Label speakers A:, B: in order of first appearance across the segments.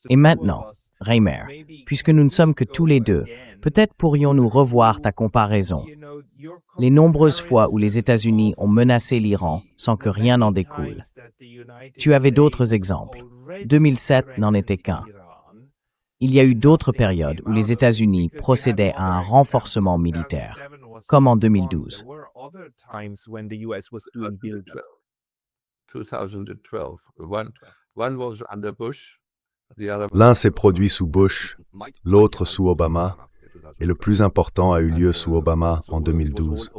A: Et maintenant, Reimer, puisque nous ne sommes que tous les deux, peut-être pourrions-nous revoir ta comparaison. Les nombreuses fois où les États-Unis ont menacé l'Iran sans que rien n'en découle. Tu avais d'autres exemples. 2007 n'en était qu'un. Il y a eu d'autres périodes où les États-Unis procédaient à un renforcement militaire, comme en 2012.
B: 2012.
C: L'un s'est produit sous Bush, l'autre sous Obama, et le plus important a eu lieu sous Obama en 2012.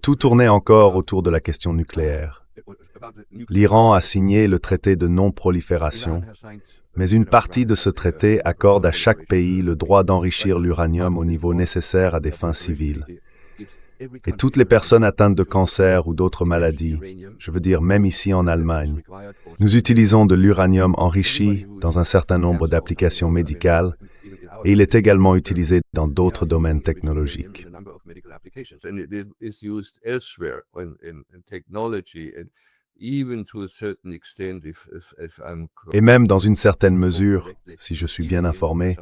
C: Tout tournait encore autour de la question nucléaire. L'Iran a signé le traité de non-prolifération, mais une partie de ce traité accorde à chaque pays le droit d'enrichir l'uranium au niveau nécessaire à des fins civiles. Et toutes les personnes atteintes de cancer ou d'autres maladies, je veux dire même ici en Allemagne, nous utilisons de l'uranium enrichi dans un certain nombre d'applications médicales et il est également utilisé dans d'autres domaines technologiques. Et même dans une certaine mesure, si je suis bien informé,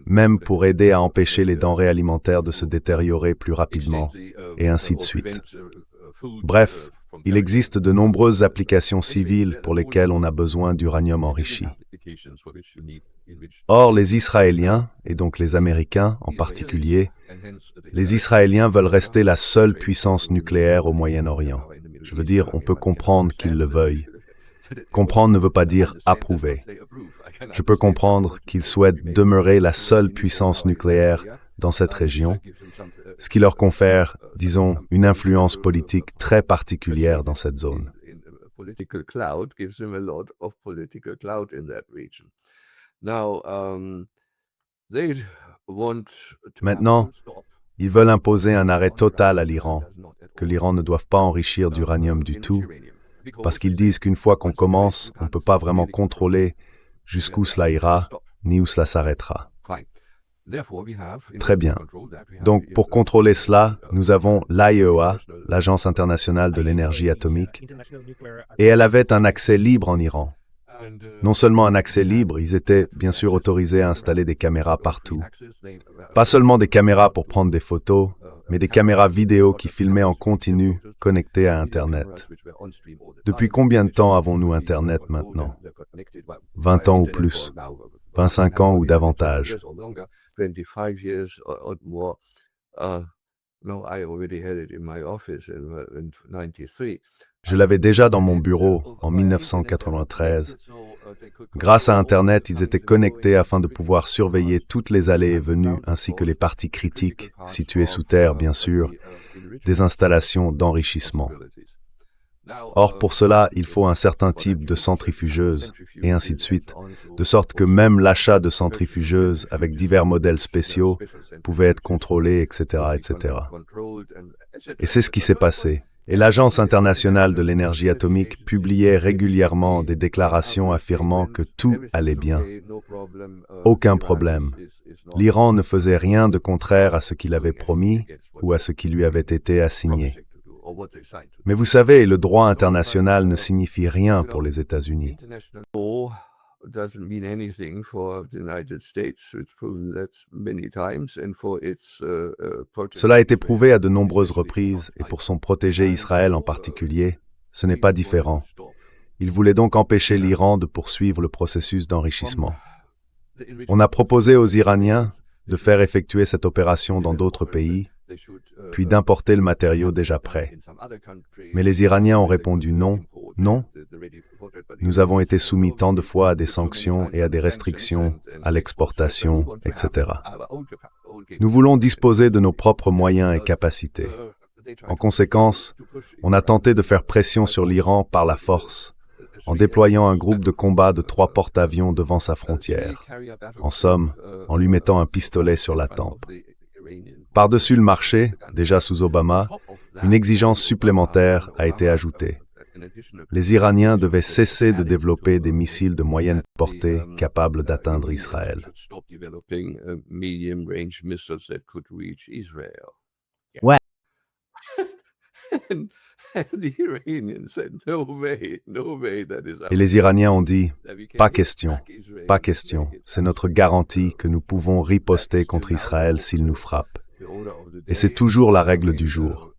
C: même pour aider à empêcher les denrées alimentaires de se détériorer plus rapidement, et ainsi de suite. Bref, il existe de nombreuses applications civiles pour lesquelles on a besoin d'uranium enrichi. Or, les Israéliens, et donc les Américains en particulier, les Israéliens veulent rester la seule puissance nucléaire au Moyen-Orient. Je veux dire, on peut comprendre qu'ils le veuillent. Comprendre ne veut pas dire approuver. Je peux comprendre qu'ils souhaitent demeurer la seule puissance nucléaire dans cette région, ce qui leur confère, disons, une influence politique très particulière dans cette zone. Maintenant, ils veulent imposer un arrêt total à l'Iran, que l'Iran ne doive pas enrichir d'uranium du tout, parce qu'ils disent qu'une fois qu'on commence, on ne peut pas vraiment contrôler jusqu'où cela ira, ni où cela s'arrêtera. Très bien. Donc, pour contrôler cela, nous avons l'AIEA, l'Agence internationale de l'énergie atomique, et elle avait un accès libre en Iran. Non seulement un accès libre, ils étaient bien sûr autorisés à installer des caméras partout. Pas seulement des caméras pour prendre des photos, mais des caméras vidéo qui filmaient en continu, connectées à Internet. Depuis combien de temps avons-nous Internet maintenant? 20 ans ou plus? 25 ans ou davantage? Je l'avais déjà dans mon bureau en 1993. Grâce à Internet, ils étaient connectés afin de pouvoir surveiller toutes les allées et venues ainsi que les parties critiques, situées sous terre bien sûr, des installations d'enrichissement. Or, pour cela, il faut un certain type de centrifugeuse, et ainsi de suite, de sorte que même l'achat de centrifugeuses avec divers modèles spéciaux pouvait être contrôlé, etc., etc. Et c'est ce qui s'est passé. Et l'Agence internationale de l'énergie atomique publiait régulièrement des déclarations affirmant que tout allait bien. Aucun problème. L'Iran ne faisait rien de contraire à ce qu'il avait promis ou à ce qui lui avait été assigné. Mais vous savez, le droit international ne signifie rien pour les États-Unis. Cela a été prouvé à de nombreuses reprises, et pour son protégé Israël en particulier, ce n'est pas différent. Il voulait donc empêcher l'Iran de poursuivre le processus d'enrichissement. On a proposé aux Iraniens de faire effectuer cette opération dans d'autres pays, puis d'importer le matériau déjà prêt. Mais les Iraniens ont répondu non, non. Nous avons été soumis tant de fois à des sanctions et à des restrictions, à l'exportation, etc. Nous voulons disposer de nos propres moyens et capacités. En conséquence, on a tenté de faire pression sur l'Iran par la force, en déployant un groupe de combat de 3 porte-avions devant sa frontière. En somme, en lui mettant un pistolet sur la tempe. Par-dessus le marché, déjà sous Obama, une exigence supplémentaire a été ajoutée. Les Iraniens devaient cesser de développer des missiles de moyenne portée capables d'atteindre Israël.
A: Ouais.
C: Et les Iraniens ont dit, pas question, pas question, c'est notre garantie que nous pouvons riposter contre Israël s'il nous frappe. Et c'est toujours la règle du jour.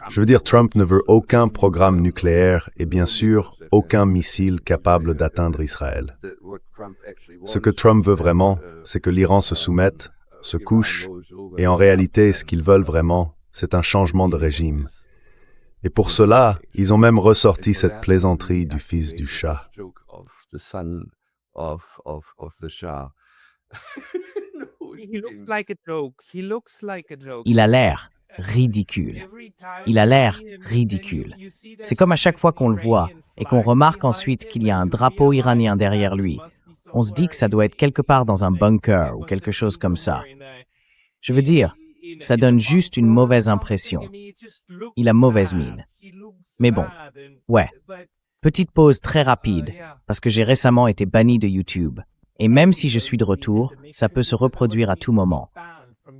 C: Je veux dire, Trump ne veut aucun programme nucléaire et bien sûr, aucun missile capable d'atteindre Israël. Ce que Trump veut vraiment, c'est que l'Iran se soumette, se couche, et en réalité, ce qu'ils veulent vraiment, c'est un changement de régime. Et pour cela, ils ont même ressorti cette plaisanterie du fils du Shah.
A: Il a l'air ridicule. Il a l'air ridicule. C'est comme à chaque fois qu'on le voit et qu'on remarque ensuite qu'il y a un drapeau iranien derrière lui. On se dit que ça doit être quelque part dans un bunker ou quelque chose comme ça. Je veux dire, ça donne juste une mauvaise impression. Il a mauvaise mine. Mais bon, ouais. Petite pause très rapide, parce que j'ai récemment été banni de YouTube. Et même si je suis de retour, ça peut se reproduire à tout moment.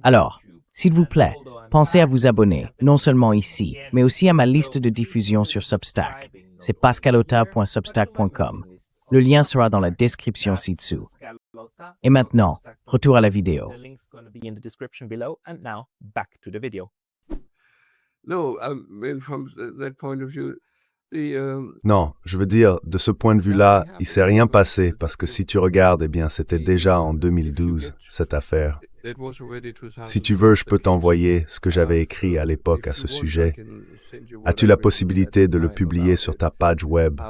A: Alors, s'il vous plaît, pensez à vous abonner, non seulement ici, mais aussi à ma liste de diffusion sur Substack. C'est pascalota.substack.com. Le lien sera dans la description ci-dessous. Et maintenant, retour à la vidéo.
C: Non, je veux dire, de ce point de vue-là, il s'est rien passé parce que si tu regardes, eh bien, c'était déjà en 2012, cette affaire. Si tu veux, je peux t'envoyer ce que j'avais écrit à l'époque à ce sujet. As-tu la possibilité de le publier sur ta page web?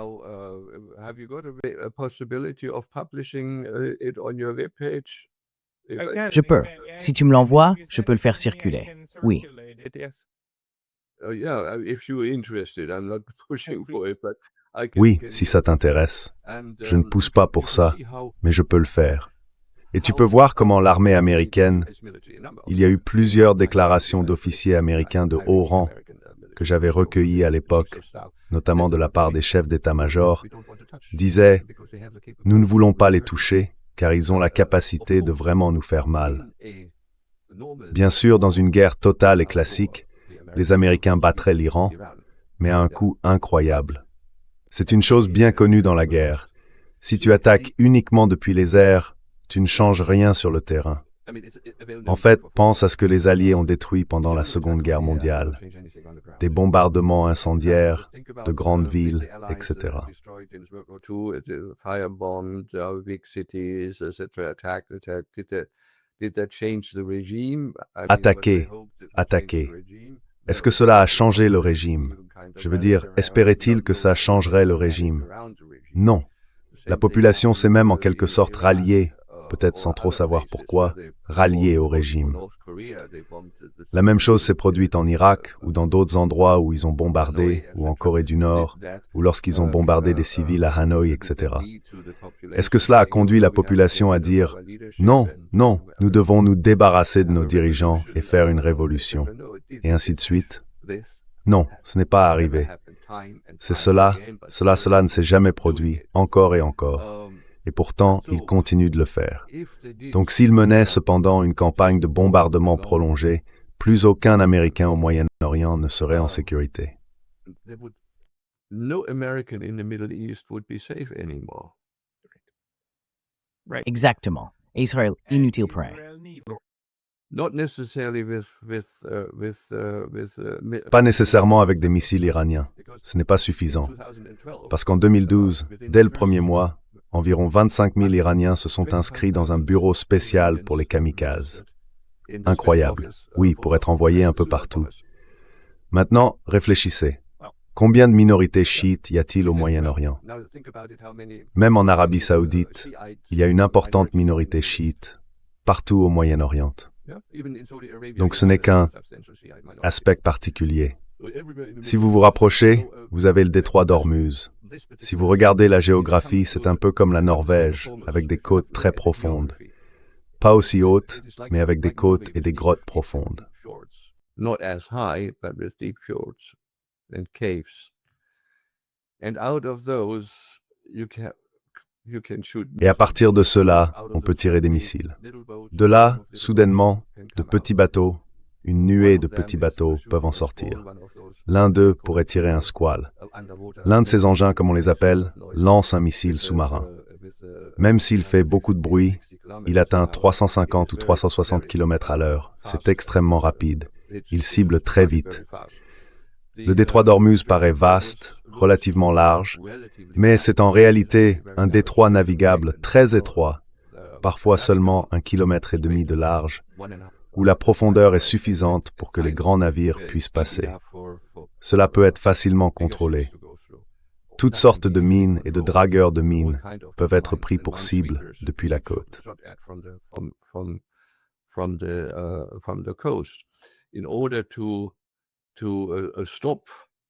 A: Je peux. Si tu me l'envoies, je peux le faire circuler. Oui.
C: Oui, si ça t'intéresse. Je ne pousse pas pour ça, mais je peux le faire. Et tu peux voir comment l'armée américaine, il y a eu plusieurs déclarations d'officiers américains de haut rang que j'avais recueillies à l'époque, notamment de la part des chefs d'état-major, disaient « Nous ne voulons pas les toucher, car ils ont la capacité de vraiment nous faire mal. » Bien sûr, dans une guerre totale et classique, les Américains battraient l'Iran, mais à un coût incroyable. C'est une chose bien connue dans la guerre. Si tu attaques uniquement depuis les airs, tu ne changes rien sur le terrain. En fait, pense à ce que les Alliés ont détruit pendant la Seconde Guerre mondiale. Des bombardements incendiaires, de grandes villes, etc. Attaquer, attaquer. Est-ce que cela a changé le régime? Je veux dire, espérait-il que ça changerait le régime? Non. La population s'est même en quelque sorte ralliée, peut-être sans trop savoir pourquoi, ralliée au régime. La même chose s'est produite en Irak ou dans d'autres endroits où ils ont bombardé, ou en Corée du Nord, ou lorsqu'ils ont bombardé des civils à Hanoï, etc. Est-ce que cela a conduit la population à dire « Non, non, nous devons nous débarrasser de nos dirigeants et faire une révolution », et ainsi de suite? Non, ce n'est pas arrivé. C'est cela ne s'est jamais produit, encore et encore. Et pourtant, ils continuent de le faire. Donc s'ils menaient cependant une campagne de bombardement prolongée, plus aucun Américain au Moyen-Orient ne serait en sécurité.
A: Exactement. Et Israël, inutile prêt.
C: Pas nécessairement avec des missiles iraniens. Ce n'est pas suffisant. Parce qu'en 2012, dès le premier mois, environ 25 000 Iraniens se sont inscrits dans un bureau spécial pour les kamikazes. Incroyable. Oui, pour être envoyés un peu partout. Maintenant, réfléchissez. Combien de minorités chiites y a-t-il au Moyen-Orient? Même en Arabie Saoudite, il y a une importante minorité chiite, partout au Moyen-Orient. Donc ce n'est qu'un aspect particulier. Si vous vous rapprochez, vous avez le détroit d'Ormuz. Si vous regardez la géographie, c'est un peu comme la Norvège, avec des côtes très profondes. Pas aussi hautes, mais avec des côtes et des grottes profondes. Et à partir de cela, on peut tirer des missiles. De là, soudainement, de petits bateaux, une nuée de petits bateaux peuvent en sortir. L'un d'eux pourrait tirer un squal. L'un de ces engins, comme on les appelle, lance un missile sous-marin. Même s'il fait beaucoup de bruit, il atteint 350 ou 360 km à l'heure. C'est extrêmement rapide. Il cible très vite. Le détroit d'Ormuz paraît vaste, relativement large, mais c'est en réalité un détroit navigable très étroit, parfois seulement 1,5 km de large, où la profondeur est suffisante pour que les grands navires puissent passer. Cela peut être facilement contrôlé. Toutes sortes de mines et de dragueurs de mines peuvent être pris pour cible depuis la côte.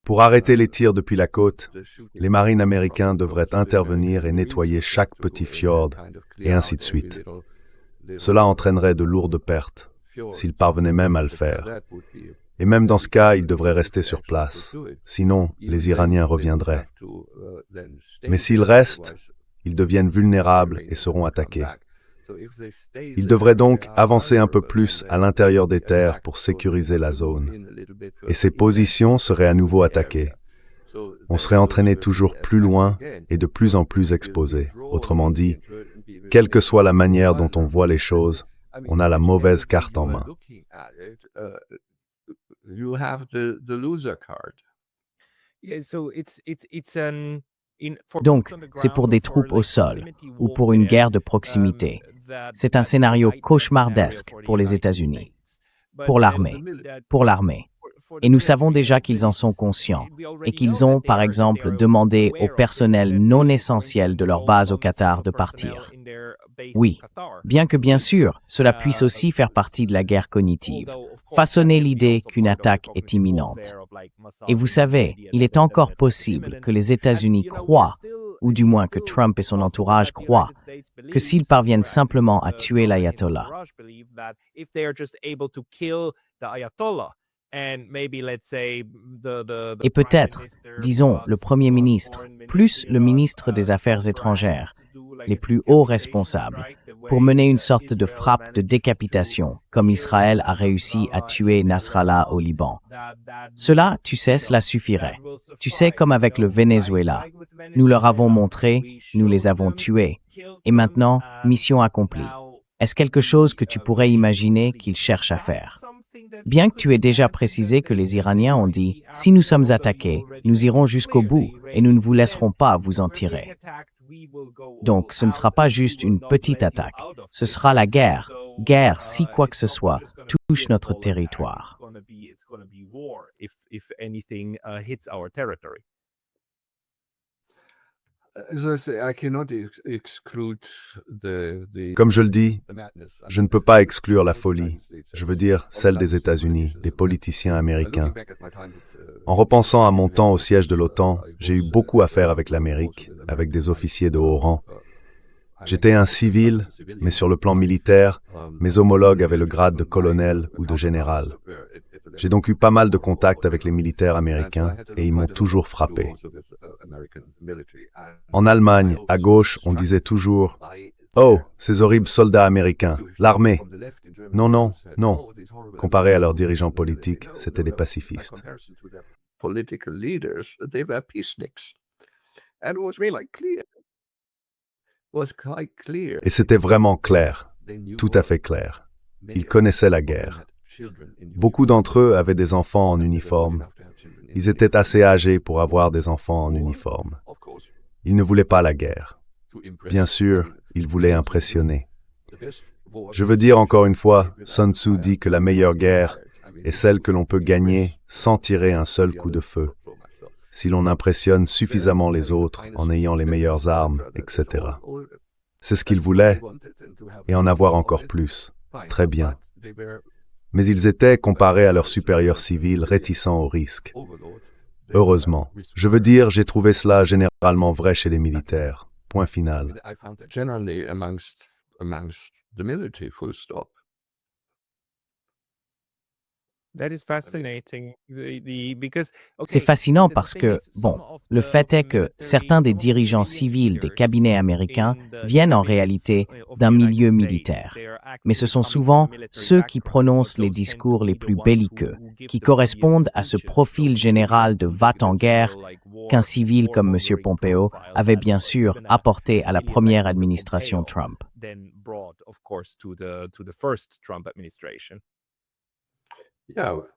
C: Pour arrêter les tirs depuis la côte, les marines américains devraient intervenir et nettoyer chaque petit fjord, et ainsi de suite. Cela entraînerait de lourdes pertes, s'ils parvenaient même à le faire. Et même dans ce cas, ils devraient rester sur place. Sinon, les Iraniens reviendraient. Mais s'ils restent, ils deviennent vulnérables et seront attaqués. Ils devraient donc avancer un peu plus à l'intérieur des terres pour sécuriser la zone. Et ces positions seraient à nouveau attaquées. On serait entraîné toujours plus loin et de plus en plus exposé. Autrement dit, quelle que soit la manière dont on voit les choses, on a la mauvaise carte en main.
A: Donc, c'est pour des troupes au sol ou pour une guerre de proximité. C'est un scénario cauchemardesque pour les États-Unis, pour l'armée. Et nous savons déjà qu'ils en sont conscients et qu'ils ont, par exemple, demandé au personnel non essentiel de leur base au Qatar de partir. Oui, bien que bien sûr, cela puisse aussi faire partie de la guerre cognitive, façonner l'idée qu'une attaque est imminente. Et vous savez, il est encore possible que les États-Unis croient, ou du moins que Trump et son entourage croient, que s'ils parviennent simplement à tuer l'ayatollah, et peut-être, disons, le Premier ministre, plus le ministre des Affaires étrangères, les plus hauts responsables, pour mener une sorte de frappe de décapitation, comme Israël a réussi à tuer Nasrallah au Liban. Cela, tu sais, cela suffirait. Tu sais, comme avec le Venezuela. Nous leur avons montré, nous les avons tués. Et maintenant, mission accomplie. Est-ce quelque chose que tu pourrais imaginer qu'ils cherchent à faire? Bien que tu aies déjà précisé que les Iraniens ont dit « Si nous sommes attaqués, nous irons jusqu'au bout et nous ne vous laisserons pas vous en tirer. » Donc, ce ne sera pas juste une petite attaque. Ce sera la guerre. Guerre si quoi que ce soit touche notre territoire.
C: Comme je le dis, je ne peux pas exclure la folie, je veux dire celle des États-Unis, des politiciens américains. En repensant à mon temps au siège de l'OTAN, j'ai eu beaucoup à faire avec l'Amérique, avec des officiers de haut rang. J'étais un civil, mais sur le plan militaire, mes homologues avaient le grade de colonel ou de général. J'ai donc eu pas mal de contacts avec les militaires américains et ils m'ont toujours frappé. En Allemagne, à gauche, on disait toujours « Oh, ces horribles soldats américains, l'armée !» Non, non, non. Comparé à leurs dirigeants politiques, c'étaient des pacifistes. Et c'était vraiment clair, tout à fait clair. Ils connaissaient la guerre. Beaucoup d'entre eux avaient des enfants en uniforme. Ils étaient assez âgés pour avoir des enfants en uniforme. Ils ne voulaient pas la guerre. Bien sûr, ils voulaient impressionner. Je veux dire encore une fois, Sun Tzu dit que la meilleure guerre est celle que l'on peut gagner sans tirer un seul coup de feu, si l'on impressionne suffisamment les autres en ayant les meilleures armes, etc. C'est ce qu'ils voulaient, et en avoir encore plus. Très bien. Mais ils étaient, comparés à leurs supérieurs civils, réticents au risque. Heureusement. Je veux dire, j'ai trouvé cela généralement vrai chez les militaires. Point final.
A: C'est fascinant parce que, bon, le fait est que certains des dirigeants civils des cabinets américains viennent en réalité d'un milieu militaire. Mais ce sont souvent ceux qui prononcent les discours les plus belliqueux, qui correspondent à ce profil général de va-t-en-guerre qu'un civil comme M. Pompeo avait bien sûr apporté à la première administration Trump.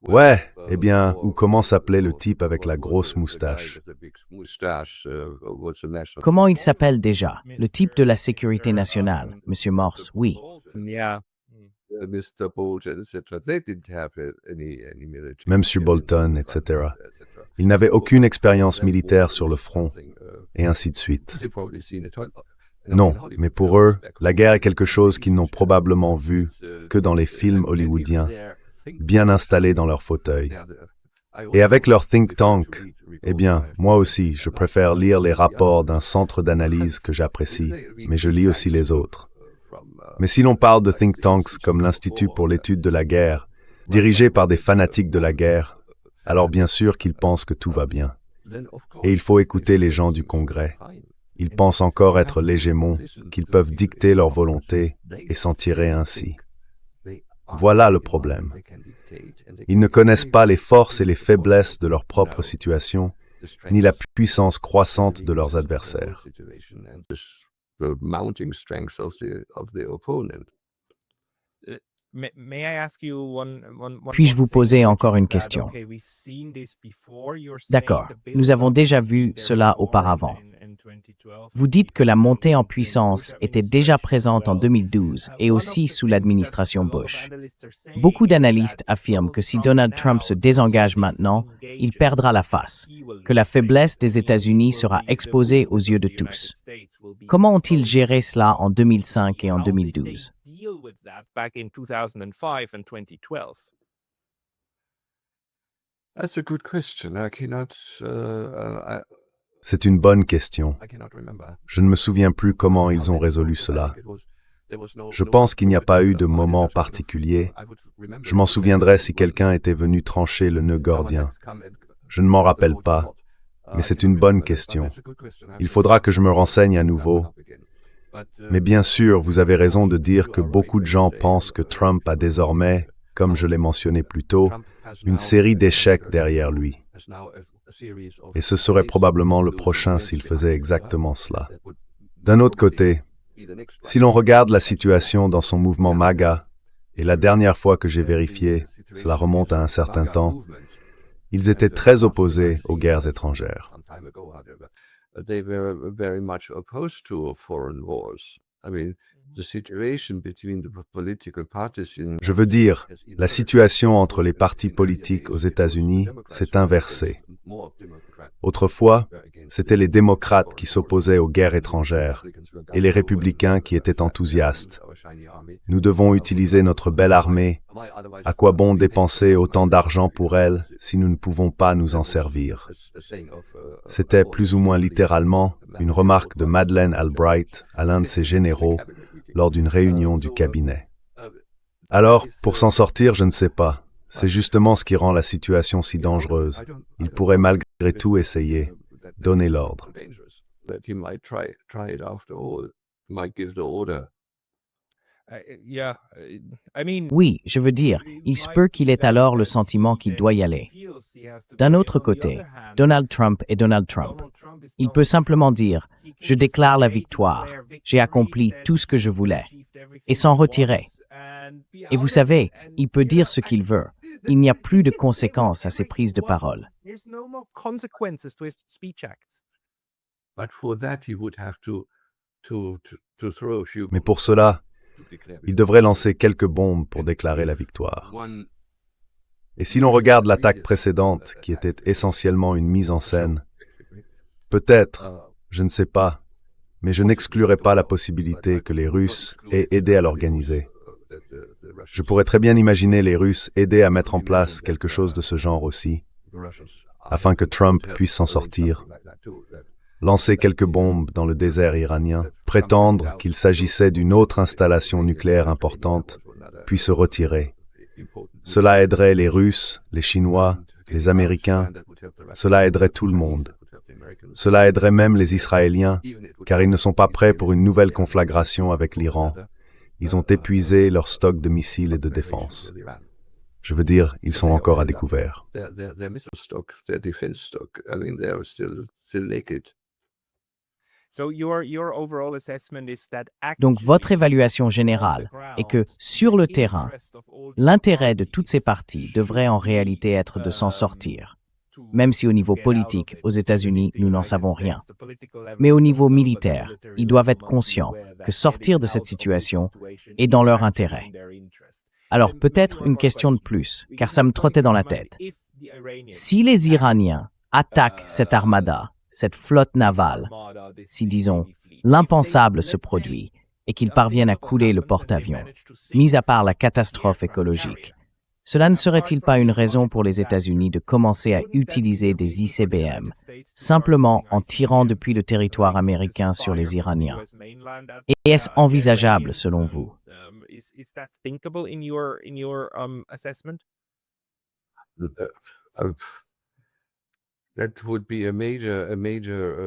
C: Ouais, eh bien, ou comment s'appelait le type avec la grosse moustache?
A: Comment il s'appelle déjà? Le type de la sécurité nationale, M. Morse, oui.
C: Même sur Bolton, etc. Ils n'avaient aucune expérience militaire sur le front, et ainsi de suite. Non, mais pour eux, la guerre est quelque chose qu'ils n'ont probablement vu que dans les films hollywoodiens, bien installés dans leur fauteuil. Et avec leur think tank, eh bien, moi aussi, je préfère lire les rapports d'un centre d'analyse que j'apprécie, mais je lis aussi les autres. Mais si l'on parle de think tanks comme l'Institut pour l'étude de la guerre, dirigé par des fanatiques de la guerre, alors bien sûr qu'ils pensent que tout va bien. Et il faut écouter les gens du Congrès. Ils pensent encore être l'hégémon, qu'ils peuvent dicter leur volonté et s'en tirer ainsi. Voilà le problème. Ils ne connaissent pas les forces et les faiblesses de leur propre situation, ni la puissance croissante de leurs adversaires.
A: Puis-je vous poser encore une question? D'accord, nous avons déjà vu cela auparavant. Vous dites que la montée en puissance était déjà présente en 2012 et aussi sous l'administration Bush. Beaucoup d'analystes affirment que si Donald Trump se désengage maintenant, il perdra la face, que la faiblesse des États-Unis sera exposée aux yeux de tous. Comment ont-ils géré cela en 2005 et en 2012?
C: C'est une bonne question. Je ne me souviens plus comment ils ont résolu cela. Je pense qu'il n'y a pas eu de moment particulier. Je m'en souviendrai si quelqu'un était venu trancher le nœud gordien. Je ne m'en rappelle pas, mais c'est une bonne question. Il faudra que je me renseigne à nouveau. Mais bien sûr, vous avez raison de dire que beaucoup de gens pensent que Trump a désormais, comme je l'ai mentionné plus tôt, une série d'échecs derrière lui. Et ce serait probablement le prochain s'il faisait exactement cela. D'un autre côté, si l'on regarde la situation dans son mouvement MAGA, et la dernière fois que j'ai vérifié, cela remonte à un certain temps, ils étaient très opposés aux guerres étrangères. Je veux dire, la situation entre les partis politiques aux États-Unis s'est inversée. Autrefois, c'étaient les démocrates qui s'opposaient aux guerres étrangères et les républicains qui étaient enthousiastes. Nous devons utiliser notre belle armée. À quoi bon dépenser autant d'argent pour elle si nous ne pouvons pas nous en servir? C'était plus ou moins littéralement une remarque de Madeleine Albright à l'un de ses généraux lors d'une réunion du cabinet. Alors, pour s'en sortir, je ne sais pas. C'est justement ce qui rend la situation si dangereuse. Il pourrait malgré tout essayer, donner l'ordre.
A: Oui, je veux dire, il se peut qu'il ait alors le sentiment qu'il doit y aller. D'un autre côté, Donald Trump est Donald Trump. Il peut simplement dire « Je déclare la victoire, j'ai accompli tout ce que je voulais » et s'en retirer. Et vous savez, il peut dire ce qu'il veut. Il n'y a plus de conséquences à ses prises de parole.
C: Mais pour cela, il devrait lancer quelques bombes pour déclarer la victoire. Et si l'on regarde l'attaque précédente, qui était essentiellement une mise en scène, peut-être, je ne sais pas, mais je n'exclurais pas la possibilité que les Russes aient aidé à l'organiser. Je pourrais très bien imaginer les Russes aider à mettre en place quelque chose de ce genre aussi, afin que Trump puisse s'en sortir, lancer quelques bombes dans le désert iranien, prétendre qu'il s'agissait d'une autre installation nucléaire importante, puis se retirer. Cela aiderait les Russes, les Chinois, les Américains. Cela aiderait tout le monde. Cela aiderait même les Israéliens, car ils ne sont pas prêts pour une nouvelle conflagration avec l'Iran. Ils ont épuisé leur stock de missiles et de défense. Je veux dire, ils sont encore à découvert.
A: Donc votre évaluation générale est que, sur le terrain, l'intérêt de toutes ces parties devrait en réalité être de s'en sortir, même si au niveau politique, aux États-Unis, nous n'en savons rien. Mais au niveau militaire, ils doivent être conscients que sortir de cette situation est dans leur intérêt. Alors peut-être une question de plus, car ça me trottait dans la tête. Si les Iraniens attaquent cette armada, cette flotte navale, si disons, l'impensable se produit et qu'ils parviennent à couler le porte-avions, mis à part la catastrophe écologique, cela ne serait-il pas une raison pour les États-Unis de commencer à utiliser des ICBM, simplement en tirant depuis le territoire américain sur les Iraniens? Et est-ce envisageable selon vous?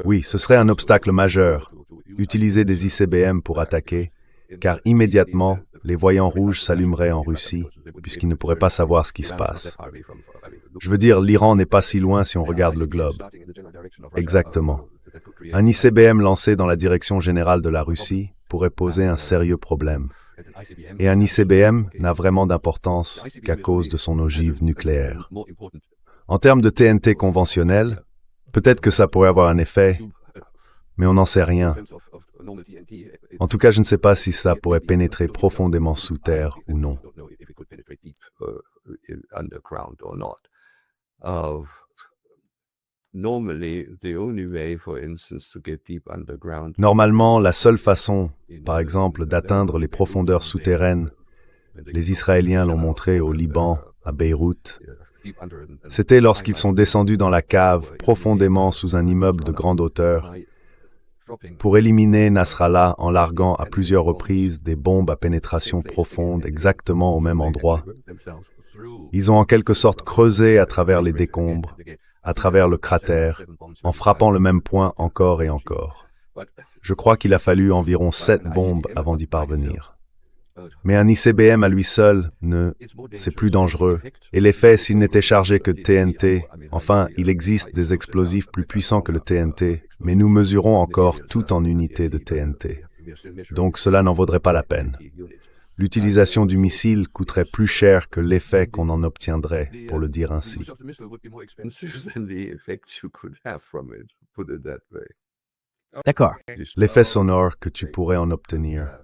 C: Oui, ce serait un obstacle majeur, utiliser des ICBM pour attaquer, car immédiatement, les voyants rouges s'allumeraient en Russie, puisqu'ils ne pourraient pas savoir ce qui se passe. Je veux dire, l'Iran n'est pas si loin si on regarde le globe. Exactement. Un ICBM lancé dans la direction générale de la Russie pourrait poser un sérieux problème. Et un ICBM n'a vraiment d'importance qu'à cause de son ogive nucléaire. En termes de TNT conventionnel, peut-être que ça pourrait avoir un effet, mais on n'en sait rien. En tout cas, je ne sais pas si ça pourrait pénétrer profondément sous terre ou non. Normalement, la seule façon, par exemple, d'atteindre les profondeurs souterraines, les Israéliens l'ont montré au Liban, à Beyrouth, c'était lorsqu'ils sont descendus dans la cave profondément sous un immeuble de grande hauteur pour éliminer Nasrallah en larguant à plusieurs reprises des bombes à pénétration profonde exactement au même endroit. Ils ont en quelque sorte creusé à travers les décombres, à travers le cratère, en frappant le même point encore et encore. Je crois qu'il a fallu environ 7 bombes avant d'y parvenir. Mais un ICBM à lui seul, c'est plus dangereux. Et l'effet, s'il n'était chargé que de TNT, enfin, il existe des explosifs plus puissants que le TNT, mais nous mesurons encore tout en unités de TNT. Donc cela n'en vaudrait pas la peine. L'utilisation du missile coûterait plus cher que l'effet qu'on en obtiendrait, pour le dire ainsi.
A: D'accord.
C: L'effet sonore que tu pourrais en obtenir.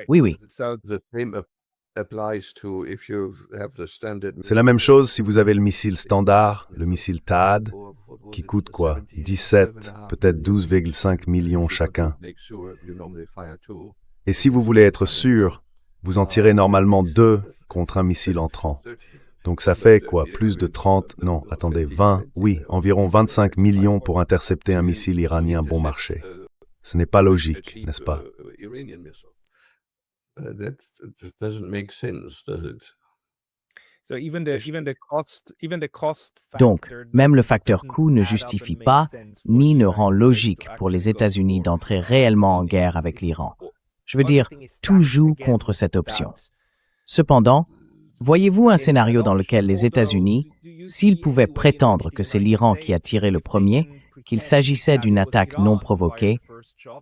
A: Oui.
C: C'est la même chose si vous avez le missile standard, le missile THAAD, qui coûte quoi? 17, peut-être 12,5 millions chacun. Et si vous voulez être sûr, vous en tirez normalement 2 contre un missile entrant. Donc ça fait quoi? Plus de 30, non, attendez, 20, oui, environ 25 millions pour intercepter un missile iranien bon marché. Ce n'est pas logique, n'est-ce pas?
A: Donc, même le facteur coût ne justifie pas, ni ne rend logique pour les États-Unis d'entrer réellement en guerre avec l'Iran. Je veux dire, tout joue contre cette option. Cependant, voyez-vous un scénario dans lequel les États-Unis, s'ils pouvaient prétendre que c'est l'Iran qui a tiré le premier, qu'il s'agissait d'une attaque non provoquée,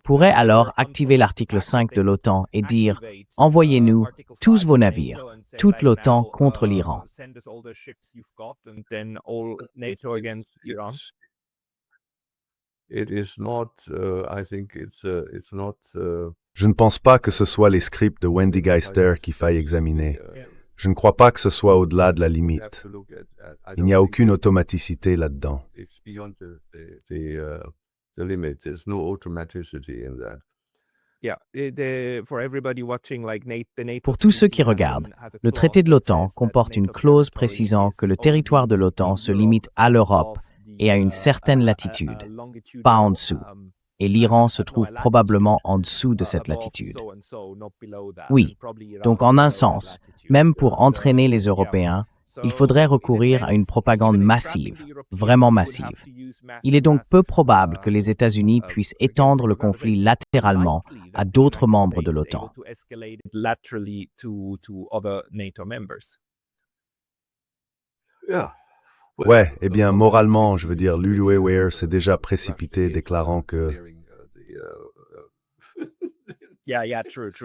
A: pourraient alors activer l'article 5 de l'OTAN et dire « Envoyez-nous tous vos navires, toute l'OTAN contre l'Iran ».
C: Je ne pense pas que ce soit les scripts de Wendy Geister qu'il faille examiner. Je ne crois pas que ce soit au-delà de la limite. Il n'y a aucune automaticité là-dedans.
A: Pour tous ceux qui regardent, le traité de l'OTAN comporte une clause précisant que le territoire de l'OTAN se limite à l'Europe et à une certaine latitude, pas en dessous. Et l'Iran se trouve probablement en dessous de cette latitude. Oui, donc en un sens, Même pour entraîner les Européens, il faudrait recourir à une propagande massive, vraiment massive. Il est donc peu probable que les États-Unis puissent étendre le conflit latéralement à d'autres membres de l'OTAN.
C: Ouais, eh bien, moralement, je veux dire, l'UUEWR s'est déjà précipité, déclarant que...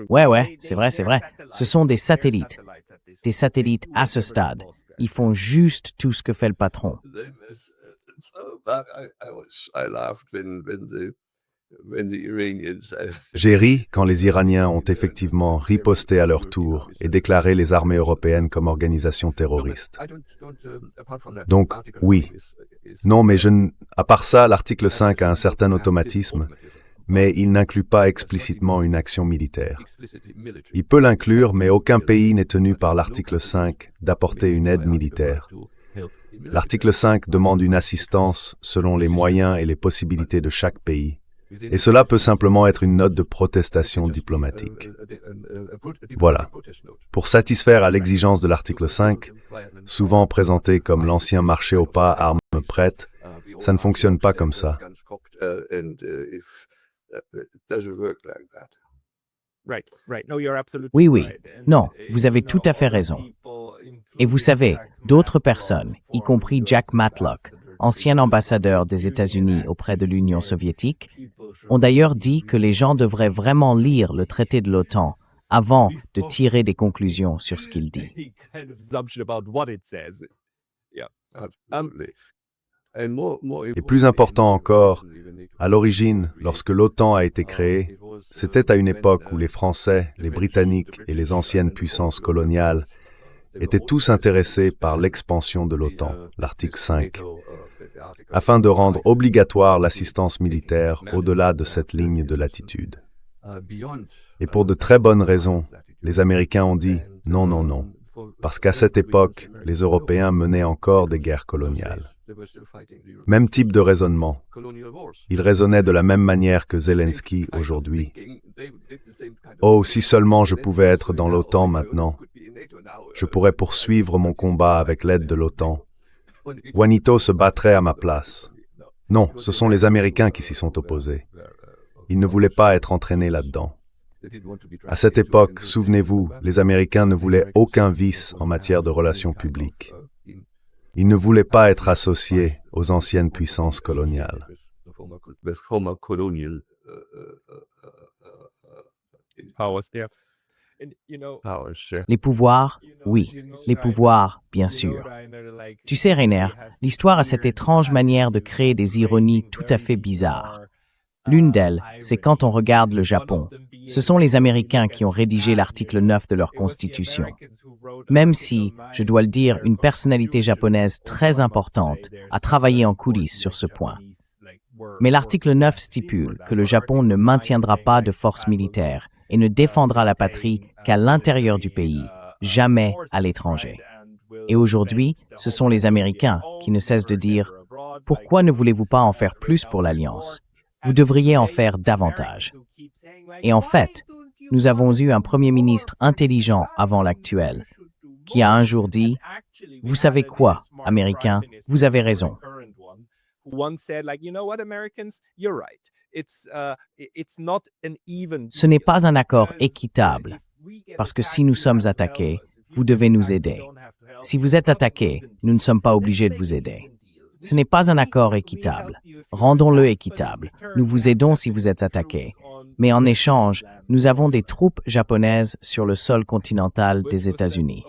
A: Ouais, c'est vrai. Ce sont des satellites à ce stade. Ils font juste tout ce que fait le patron.
C: J'ai ri quand les Iraniens ont effectivement riposté à leur tour et déclaré les armées européennes comme organisations terroristes. Donc, oui. Non, mais à part ça, l'article 5 a un certain automatisme, mais il n'inclut pas explicitement une action militaire. Il peut l'inclure, mais aucun pays n'est tenu par l'article 5 d'apporter une aide militaire. L'article 5 demande une assistance selon les moyens et les possibilités de chaque pays. Et cela peut simplement être une note de protestation diplomatique. Voilà. Pour satisfaire à l'exigence de l'article 5, souvent présenté comme l'ancien marché aux pas armes prêtes, ça ne fonctionne pas comme ça.
A: Oui. Non, vous avez tout à fait raison. Et vous savez, d'autres personnes, y compris Jack Matlock, ancien ambassadeur des États-Unis auprès de l'Union soviétique, ont d'ailleurs dit que les gens devraient vraiment lire le traité de l'OTAN avant de tirer des conclusions sur ce qu'il dit.
C: Et plus important encore, à l'origine, lorsque l'OTAN a été créée, c'était à une époque où les Français, les Britanniques et les anciennes puissances coloniales étaient tous intéressés par l'expansion de l'OTAN, l'article 5, afin de rendre obligatoire l'assistance militaire au-delà de cette ligne de latitude. Et pour de très bonnes raisons, les Américains ont dit non, parce qu'à cette époque, les Européens menaient encore des guerres coloniales. Même type de raisonnement. Ils raisonnaient de la même manière que Zelensky aujourd'hui. Oh, si seulement je pouvais être dans l'OTAN maintenant. Je pourrais poursuivre mon combat avec l'aide de l'OTAN. Juanito se battrait à ma place. Non, ce sont les Américains qui s'y sont opposés. Ils ne voulaient pas être entraînés là-dedans. À cette époque, souvenez-vous, les Américains ne voulaient aucun vice en matière de relations publiques. Ils ne voulaient pas être associés aux anciennes puissances coloniales.
A: Les pouvoirs, oui. Les pouvoirs, bien sûr. Tu sais, Rainer, l'histoire a cette étrange manière de créer des ironies tout à fait bizarres. L'une d'elles, c'est quand on regarde le Japon. Ce sont les Américains qui ont rédigé l'article 9 de leur constitution. Même si, je dois le dire, une personnalité japonaise très importante a travaillé en coulisses sur ce point. Mais l'article 9 stipule que le Japon ne maintiendra pas de forces militaires et ne défendra la patrie qu'à l'intérieur du pays, jamais à l'étranger. Et aujourd'hui, ce sont les Américains qui ne cessent de dire « Pourquoi ne voulez-vous pas en faire plus pour l'Alliance ? Vous devriez en faire davantage. » Et en fait, nous avons eu un Premier ministre intelligent avant l'actuel, qui a un jour dit « Vous savez quoi, Américains, vous avez raison. » Ce n'est pas un accord équitable, parce que si nous sommes attaqués, vous devez nous aider. Si vous êtes attaqués, nous ne sommes pas obligés de vous aider. Ce n'est pas un accord équitable. Rendons-le équitable. Nous vous aidons si vous êtes attaqués. Mais en échange, nous avons des troupes japonaises sur le sol continental des États-Unis.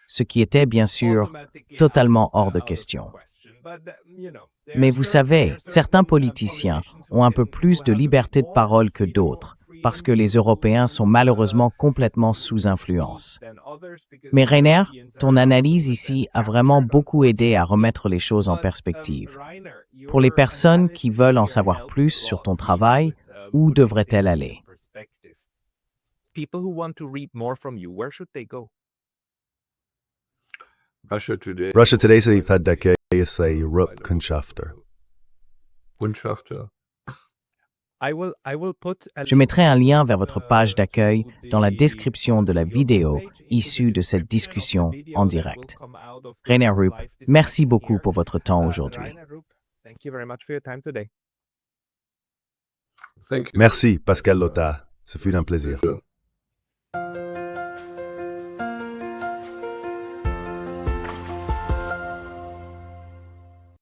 A: Ce qui était, bien sûr, totalement hors de question. Mais vous savez, certains politiciens ont un peu plus de liberté de parole que d'autres, parce que les Européens sont malheureusement complètement sous influence. Mais Rainer, ton analyse ici a vraiment beaucoup aidé à remettre les choses en perspective. Pour les personnes qui veulent en savoir plus sur ton travail, où devraient-elles aller?
C: Russia Today säger att Europe Kundschafter.
A: Je mettrai un lien vers votre page d'accueil dans la description de la vidéo issue de cette discussion en direct. Rainer Rupp, merci beaucoup pour votre temps aujourd'hui.
C: Merci, Pascal Lotta. Ce fut un plaisir.